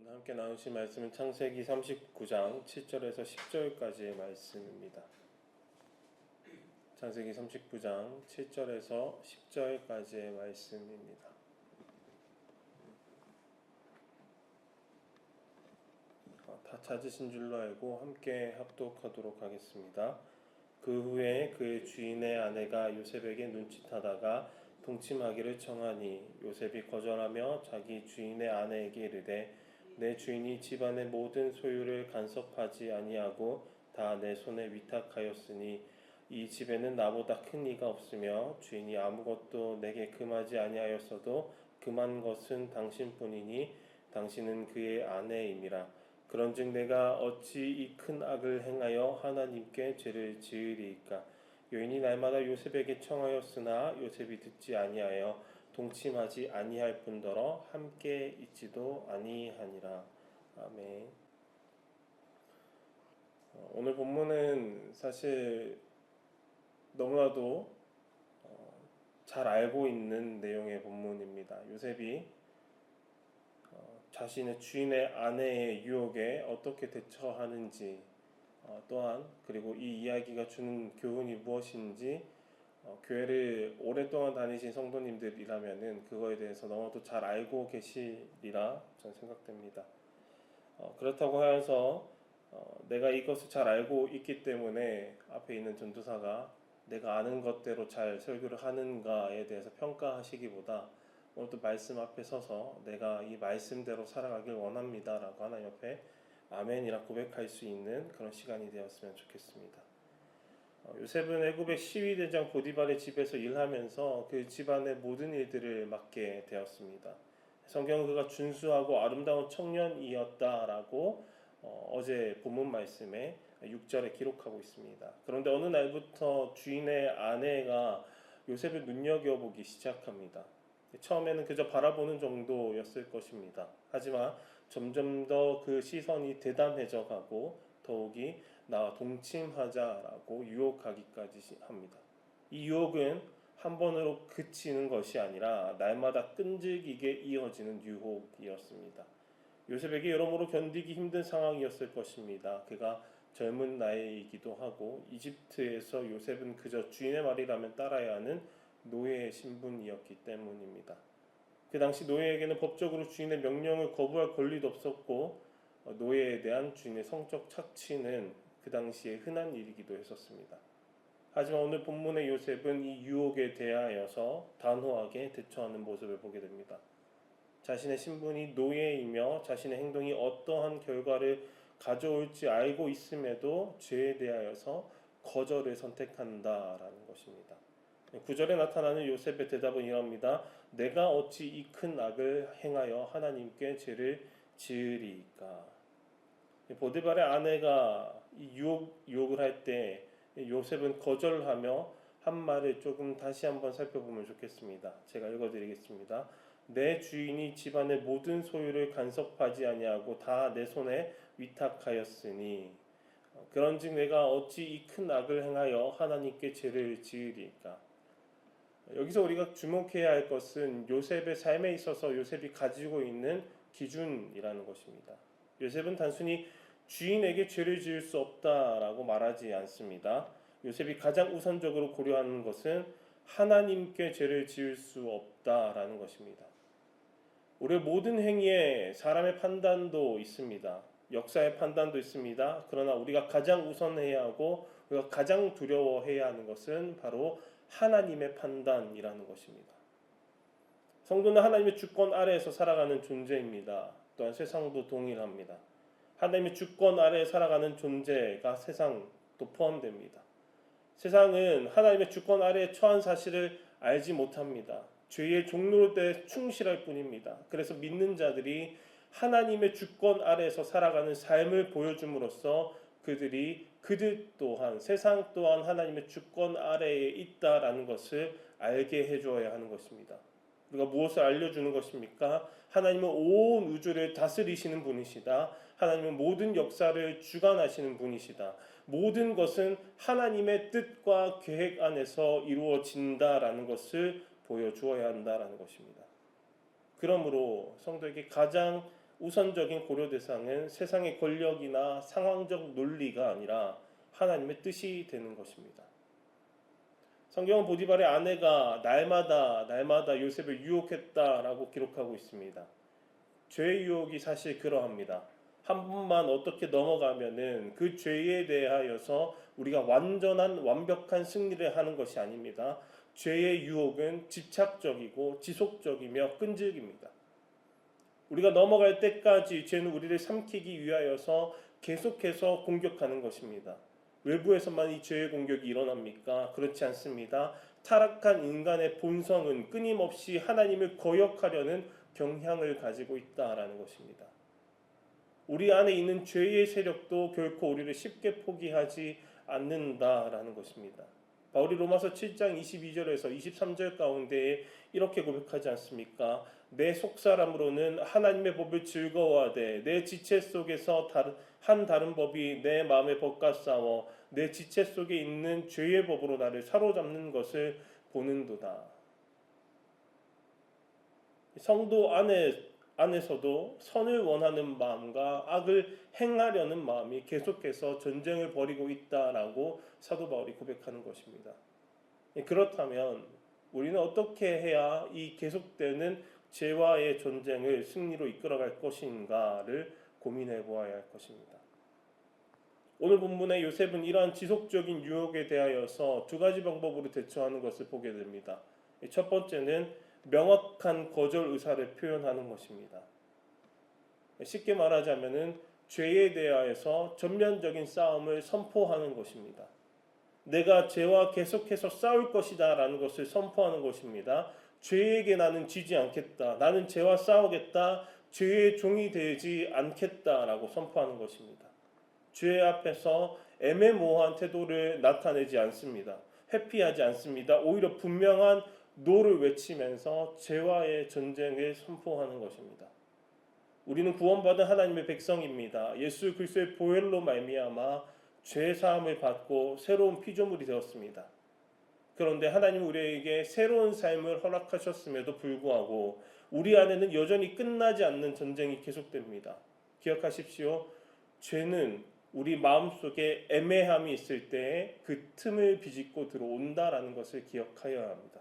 함께 나누실 말씀은 창세기 39장 7절에서 10절까지의 말씀입니다. 창세기 39장 7절에서 10절까지의 말씀입니다. 다 찾으신 줄로 알고 함께 합독하도록 하겠습니다. 그 후에 그의 주인의 아내가 요셉에게 눈짓하다가 동침하기를 청하니 요셉이 거절하며 자기 주인의 아내에게 이르되 내 주인이 집안의 모든 소유를 간섭하지 아니하고 다 내 손에 위탁하였으니 이 집에는 나보다 큰 이가 없으며 주인이 아무것도 내게 금하지 아니하였어도 금한 것은 당신뿐이니 당신은 그의 아내임이라. 그런즉 내가 어찌 이 큰 악을 행하여 하나님께 죄를 지으리이까. 여인이 날마다 요셉에게 청하였으나 요셉이 듣지 아니하여 동침하지 아니할 뿐더러 함께 있지도 아니하니라. 아멘. 오늘 본문은 사실 너무나도 잘 알고 있는 내용의 본문입니다. 요셉이 자신의 주인의 아내의 유혹에 어떻게 대처하는지 또한 그리고 이 이야기가 주는 교훈이 무엇인지 교회를 오랫동안 다니신 성도님들이라면은 그거에 대해서 너무도 잘 알고 계시리라 저는 생각됩니다. 그렇다고 해서 내가 이것을 잘 알고 있기 때문에 앞에 있는 전도사가 내가 아는 것대로 잘 설교를 하는가에 대해서 평가하시기보다 오늘 또 말씀 앞에 서서 내가 이 말씀대로 살아가길 원합니다 라고 하나님 앞에 아멘이라 고백할 수 있는 그런 시간이 되었으면 좋겠습니다. 요셉은 애굽의 시위대장 보디발의 집에서 일하면서 그 집안의 모든 일들을 맡게 되었습니다. 성경은 그가 준수하고 아름다운 청년이었다라고 어제 본문 말씀에 6절에 기록하고 있습니다. 그런데 어느 날부터 주인의 아내가 요셉을 눈여겨보기 시작합니다. 처음에는 그저 바라보는 정도였을 것입니다. 하지만 점점 더 그 시선이 대담해져 가고 더욱이 나와 동침하자라고 유혹하기까지 합니다. 이 유혹은 한 번으로 그치는 것이 아니라 날마다 끈질기게 이어지는 유혹이었습니다. 요셉에게 여러모로 견디기 힘든 상황이었을 것입니다. 그가 젊은 나이이기도 하고 이집트에서 요셉은 그저 주인의 말이라면 따라야 하는 노예의 신분이었기 때문입니다. 그 당시 노예에게는 법적으로 주인의 명령을 거부할 권리도 없었고 노예에 대한 주인의 성적 착취는 그 당시에 흔한 일이기도 했었습니다. 하지만 오늘 본문의 요셉은 이 유혹에 대하여서 단호하게 대처하는 모습을 보게 됩니다. 자신의 신분이 노예이며 자신의 행동이 어떠한 결과를 가져올지 알고 있음에도 죄에 대하여서 거절을 선택한다라는 것입니다. 9절에 나타나는 요셉의 대답은 이럽니다. 내가 어찌 이 큰 악을 행하여 하나님께 죄를 지으리이까. 보디발의 아내가 이 유혹을 할 때 요셉은 거절하며 한 말을 조금 다시 한번 살펴보면 좋겠습니다. 제가 읽어드리겠습니다. 내 주인이 집안의 모든 소유를 간섭하지 아니하고 다 내 손에 위탁하였으니 그런즉 내가 어찌 이 큰 악을 행하여 하나님께 죄를 지으리이까. 여기서 우리가 주목해야 할 것은 요셉의 삶에 있어서 요셉이 가지고 있는 기준이라는 것입니다. 요셉은 단순히 주인에게 죄를 지을 수 없다라고 말하지 않습니다. 요셉이 가장 우선적으로 고려하는 것은 하나님께 죄를 지을 수 없다라는 것입니다. 우리의 모든 행위에 사람의 판단도 있습니다. 역사의 판단도 있습니다. 그러나 우리가 가장 우선해야 하고 우리가 가장 두려워해야 하는 것은 바로 하나님의 판단이라는 것입니다. 성도는 하나님의 주권 아래에서 살아가는 존재입니다. 또한 세상도 동일합니다. 하나님의 주권 아래에 살아가는 존재가 세상도 포함됩니다. 세상은 하나님의 주권 아래에 처한 사실을 알지 못합니다. 죄의 종로에 충실할 뿐입니다. 그래서 믿는 자들이 하나님의 주권 아래에서 살아가는 삶을 보여줌으로써 그들 또한 세상 또한 하나님의 주권 아래에 있다라는 것을 알게 해줘야 하는 것입니다. 우리가 무엇을 알려주는 것입니까? 하나님은 온 우주를 다스리시는 분이시다. 하나님은 모든 역사를 주관하시는 분이시다. 모든 것은 하나님의 뜻과 계획 안에서 이루어진다라는 것을 보여주어야 한다라는 것입니다. 그러므로 성도에게 가장 우선적인 고려 대상은 세상의 권력이나 상황적 논리가 아니라 하나님의 뜻이 되는 것입니다. 성경은 보디발의 아내가 날마다 요셉을 유혹했다라고 기록하고 있습니다. 죄의 유혹이 사실 그러합니다. 한 번만 어떻게 넘어가면은 그 죄에 대하여서 우리가 완벽한 승리를 하는 것이 아닙니다. 죄의 유혹은 집착적이고 지속적이며 끈질깁니다. 우리가 넘어갈 때까지 죄는 우리를 삼키기 위하여서 계속해서 공격하는 것입니다. 외부에서만 이 죄의 공격이 일어납니까? 그렇지 않습니다. 타락한 인간의 본성은 끊임없이 하나님을 거역하려는 경향을 가지고 있다라는 것입니다. 우리 안에 있는 죄의 세력도 결코 우리를 쉽게 포기하지 않는다라는 것입니다. 바울이 로마서 7장 22절에서 23절 가운데에 이렇게 고백하지 않습니까? 내 속사람으로는 하나님의 법을 즐거워하되 내 지체 속에서 다른 법이 내 마음에 법과 싸워 내 지체 속에 있는 죄의 법으로 나를 사로잡는 것을 보는도다. 성도 안에서도 선을 원하는 마음과 악을 행하려는 마음이 계속해서 전쟁을 벌이고 있다라고 사도 바울이 고백하는 것입니다. 그렇다면 우리는 어떻게 해야 이 계속되는 죄와의 전쟁을 승리로 이끌어갈 것인가를 고민해 보아야 할 것입니다. 오늘 본문의 요셉은 이러한 지속적인 유혹에 대하여서 두 가지 방법으로 대처하는 것을 보게 됩니다. 첫 번째는 명확한 거절 의사를 표현하는 것입니다. 쉽게 말하자면은 죄에 대하여서 전면적인 싸움을 선포하는 것입니다. 내가 죄와 계속해서 싸울 것이다 라는 것을 선포하는 것입니다. 죄에게 나는 지지 않겠다. 나는 죄와 싸우겠다. 죄의 종이 되지 않겠다 라고 선포하는 것입니다. 죄 앞에서 애매모호한 태도를 나타내지 않습니다. 회피하지 않습니다. 오히려 분명한 노를 외치면서 죄와의 전쟁을 선포하는 것입니다. 우리는 구원받은 하나님의 백성입니다. 예수 그리스도의 보혈로 말미암아 죄 사함을 받고 새로운 피조물이 되었습니다. 그런데 하나님은 우리에게 새로운 삶을 허락하셨음에도 불구하고 우리 안에는 여전히 끝나지 않는 전쟁이 계속됩니다. 기억하십시오. 죄는 우리 마음속에 애매함이 있을 때 그 틈을 비집고 들어온다라는 것을 기억하여야 합니다.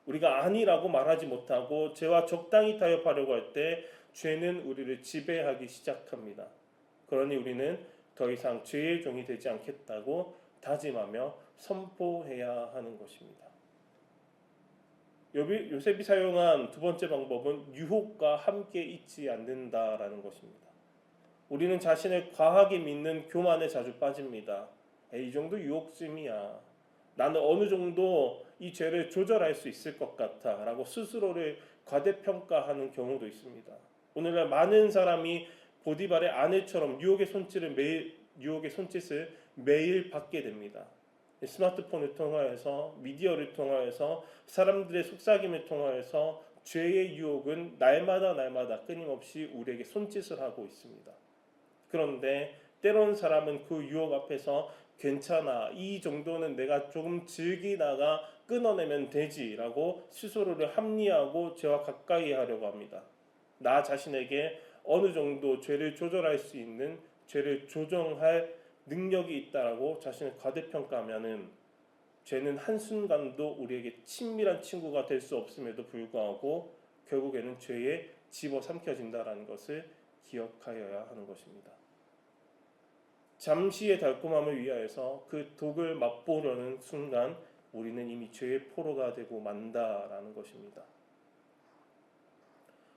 우리가 아니라고 말하지 못하고 죄와 적당히 타협하려고 할 때 죄는 우리를 지배하기 시작합니다. 그러니 우리는 더 이상 죄의 종이 되지 않겠다고 다짐하며 선포해야 하는 것입니다. 요셉이 사용한 두 번째 방법은 유혹과 함께 있지 않는다라는 것입니다. 우리는 자신을 과하게 믿는 교만에 자주 빠집니다. 이 정도 유혹쯤이야. 나는 어느 정도 이 죄를 조절할 수 있을 것 같아 라고 스스로를 과대평가하는 경우도 있습니다. 오늘날 많은 사람이 보디발의 아내처럼 유혹의 손짓을 매일 받게 됩니다. 스마트폰을 통하여서 미디어를 통하여서 사람들의 속삭임을 통하여서 죄의 유혹은 날마다 끊임없이 우리에게 손짓을 하고 있습니다. 그런데 때론 사람은 그 유혹 앞에서 괜찮아, 이 정도는 내가 조금 즐기다가 끊어내면 되지라고 스스로를 합리화하고 죄와 가까이 하려고 합니다. 나 자신에게 어느 정도 죄를 조절할 수 있는, 죄를 조정할 능력이 있다라고 자신을 과대평가하면은 죄는 한순간도 우리에게 친밀한 친구가 될 수 없음에도 불구하고 결국에는 죄에 집어삼켜진다라는 것을 기억하여야 하는 것입니다. 잠시의 달콤함을 위하여서 그 독을 맛보려는 순간 우리는 이미 죄의 포로가 되고 만다라는 것입니다.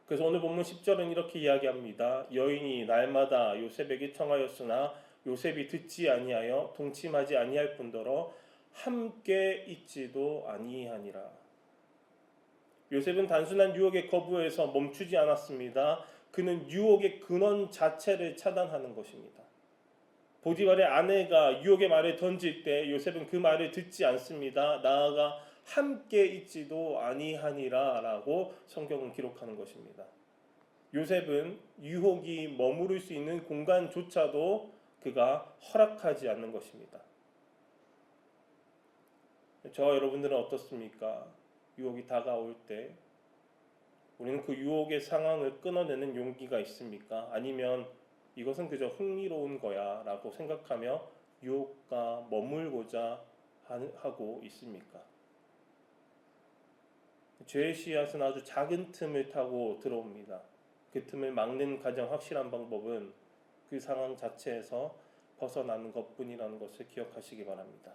그래서 오늘 본문 10절은 이렇게 이야기합니다. 여인이 날마다 요셉에게 청하였으나 요셉이 듣지 아니하여 동침하지 아니할 뿐더러 함께 있지도 아니하니라. 요셉은 단순한 유혹의 거부에서 멈추지 않았습니다. 그는 유혹의 근원 자체를 차단하는 것입니다. 보디발의 아내가 유혹의 말을 던질 때 요셉은 그 말을 듣지 않습니다. 나아가 함께 있지도 아니하니라 라고 성경은 기록하는 것입니다. 요셉은 유혹이 머무를 수 있는 공간조차도 그가 허락하지 않는 것입니다. 저와 여러분들은 어떻습니까? 유혹이 다가올 때 우리는 그 유혹의 상황을 끊어내는 용기가 있습니까? 아니면 이것은 그저 흥미로운 거야 라고 생각하며 유혹과 머물고자 하고 있습니까? 죄의 씨앗은 아주 작은 틈을 타고 들어옵니다. 그 틈을 막는 가장 확실한 방법은 그 상황 자체에서 벗어나는 것뿐이라는 것을 기억하시기 바랍니다.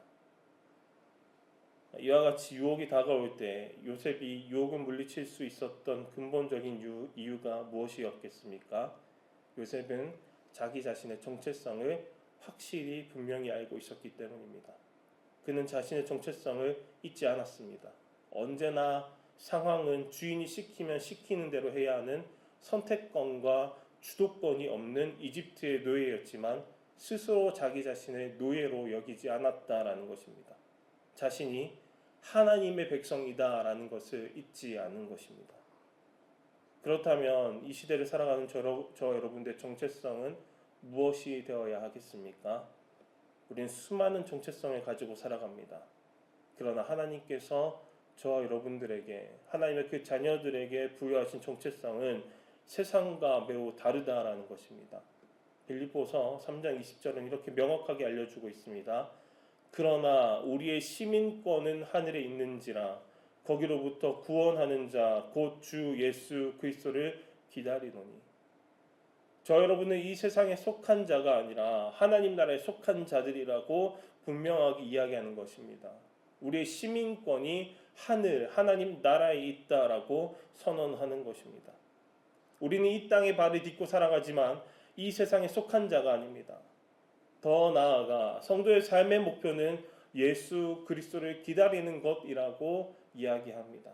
이와 같이 유혹이 다가올 때 요셉이 유혹을 물리칠 수 있었던 근본적인 이유가 무엇이었겠습니까? 요셉은 자기 자신의 정체성을 확실히 분명히 알고 있었기 때문입니다. 그는 자신의 정체성을 잊지 않았습니다. 언제나 상황은 주인이 시키면 시키는 대로 해야 하는 선택권과 주도권이 없는 이집트의 노예였지만 스스로 자기 자신을 노예로 여기지 않았다라는 것입니다. 자신이 하나님의 백성이다라는 것을 잊지 않은 것입니다. 그렇다면 이 시대를 살아가는 저 여러분들의 정체성은 무엇이 되어야 하겠습니까? 우리는 수많은 정체성을 가지고 살아갑니다. 그러나 하나님께서 저와 여러분들에게, 하나님의 그 자녀들에게 부여하신 정체성은 세상과 매우 다르다라는 것입니다. 빌립보서 3장 20절은 이렇게 명확하게 알려주고 있습니다. 그러나 우리의 시민권은 하늘에 있는지라 거기로부터 구원하는 자 곧 주 예수 그리스도를 기다리노니. 저 여러분은 이 세상에 속한 자가 아니라 하나님 나라에 속한 자들이라고 분명하게 이야기하는 것입니다. 우리의 시민권이 하나님 나라에 있다라고 선언하는 것입니다. 우리는 이 땅에 발을 딛고 살아가지만 이 세상에 속한 자가 아닙니다. 더 나아가 성도의 삶의 목표는 예수 그리스도를 기다리는 것이라고 이야기합니다.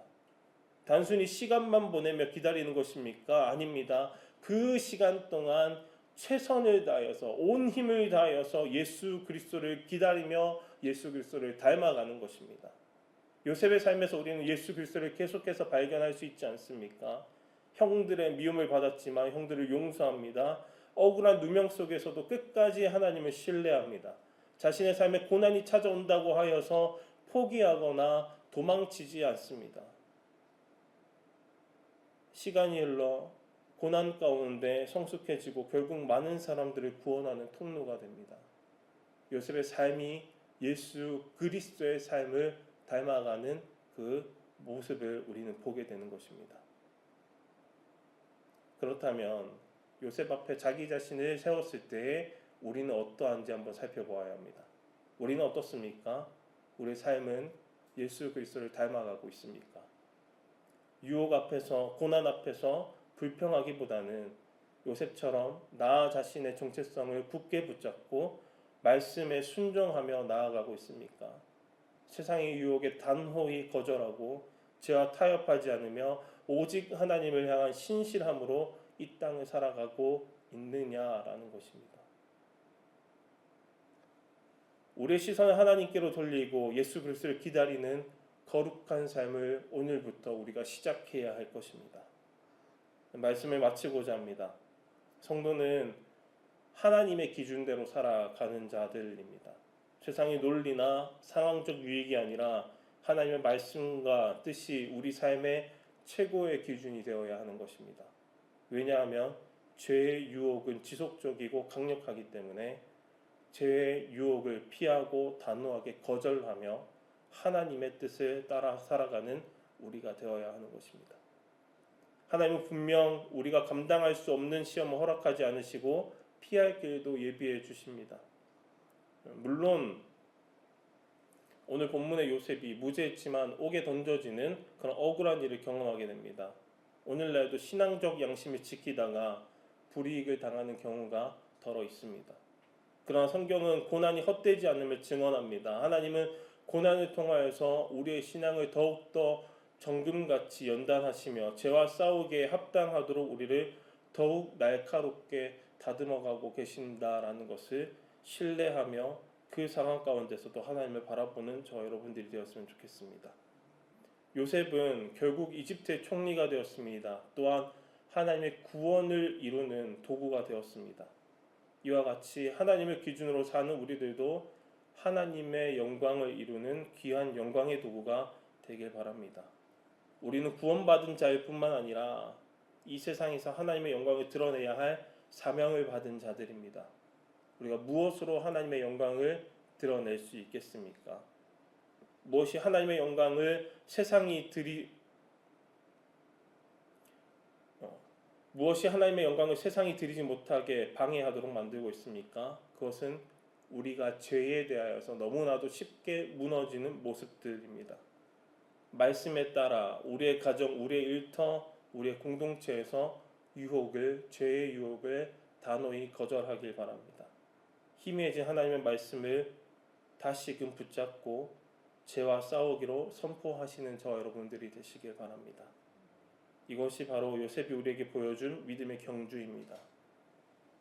단순히 시간만 보내며 기다리는 것입니까? 아닙니다. 그 시간 동안 최선을 다해서 온 힘을 다해서 예수 그리스도를 기다리며 예수 그리스도를 닮아가는 것입니다. 요셉의 삶에서 우리는 예수 그리스도를 계속해서 발견할 수 있지 않습니까? 형들의 미움을 받았지만 형들을 용서합니다. 억울한 누명 속에서도 끝까지 하나님을 신뢰합니다. 자신의 삶에 고난이 찾아온다고 하여서 포기하거나 도망치지 않습니다. 시간이 흘러 고난 가운데 성숙해지고 결국 많은 사람들을 구원하는 통로가 됩니다. 요셉의 삶이 예수 그리스도의 삶을 닮아가는 그 모습을 우리는 보게 되는 것입니다. 그렇다면 요셉 앞에 자기 자신을 세웠을 때 우리는 어떠한지 한번 살펴보아야 합니다. 우리는 어떻습니까? 우리의 삶은 예수 그리스도를 닮아가고 있습니까? 유혹 앞에서, 고난 앞에서 불평하기보다는 요셉처럼 나 자신의 정체성을 굳게 붙잡고 말씀에 순종하며 나아가고 있습니까? 세상의 유혹에 단호히 거절하고 죄와 타협하지 않으며 오직 하나님을 향한 신실함으로 이 땅을 살아가고 있느냐라는 것입니다. 우리의 시선을 하나님께로 돌리고 예수 그리스도를 기다리는 거룩한 삶을 오늘부터 우리가 시작해야 할 것입니다. 말씀을 마치고자 합니다. 성도는 하나님의 기준대로 살아가는 자들입니다. 세상의 논리나 상황적 유익이 아니라 하나님의 말씀과 뜻이 우리 삶의 최고의 기준이 되어야 하는 것입니다. 왜냐하면 죄의 유혹은 지속적이고 강력하기 때문에 죄의 유혹을 피하고 단호하게 거절하며 하나님의 뜻을 따라 살아가는 우리가 되어야 하는 것입니다. 하나님은 분명 우리가 감당할 수 없는 시험을 허락하지 않으시고 피할 길도 예비해 주십니다. 물론 오늘 본문의 요셉이 무죄했지만 옥에 던져지는 그런 억울한 일을 경험하게 됩니다. 오늘날도 신앙적 양심을 지키다가 불이익을 당하는 경우가 더러 있습니다. 그러나 성경은 고난이 헛되지 않음을 증언합니다. 하나님은 고난을 통하여서 우리의 신앙을 더욱더 정금같이 연단하시며 죄와 싸우기에 합당하도록 우리를 더욱 날카롭게 다듬어가고 계신다라는 것을 신뢰하며 그 상황 가운데서도 하나님을 바라보는 저 여러분들이 되었으면 좋겠습니다. 요셉은 결국 이집트의 총리가 되었습니다. 또한 하나님의 구원을 이루는 도구가 되었습니다. 이와 같이 하나님을 기준으로 사는 우리들도 하나님의 영광을 이루는 귀한 영광의 도구가 되길 바랍니다. 우리는 구원받은 자일 뿐만 아니라 이 세상에서 하나님의 영광을 드러내야 할 사명을 받은 자들입니다. 우리가 무엇으로 하나님의 영광을 드러낼 수 있겠습니까? 무엇이 하나님의 영광을 세상이 드리지 못하게 방해하도록 만들고 있습니까? 그것은 우리가 죄에 대하여서 너무나도 쉽게 무너지는 모습들입니다. 말씀에 따라 우리의 가정, 우리의 일터, 우리의 공동체에서 죄의 유혹을 단호히 거절하길 바랍니다. 희미해진 하나님의 말씀을 다시금 붙잡고 죄와 싸우기로 선포하시는 저와 여러분들이 되시길 바랍니다. 이것이 바로 요셉이 우리에게 보여준 믿음의 경주입니다.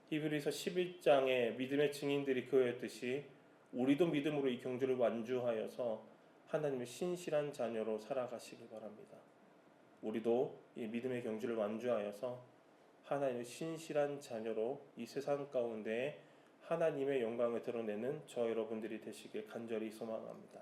히브리서 11장에 믿음의 증인들이 그였듯이 우리도 믿음으로 이 경주를 완주하여서 하나님의 신실한 자녀로 살아가시기 바랍니다. 우리도 이 믿음의 경주를 완주하여서 하나님의 신실한 자녀로 이 세상 가운데 하나님의 영광을 드러내는 저 여러분들이 되시길 간절히 소망합니다.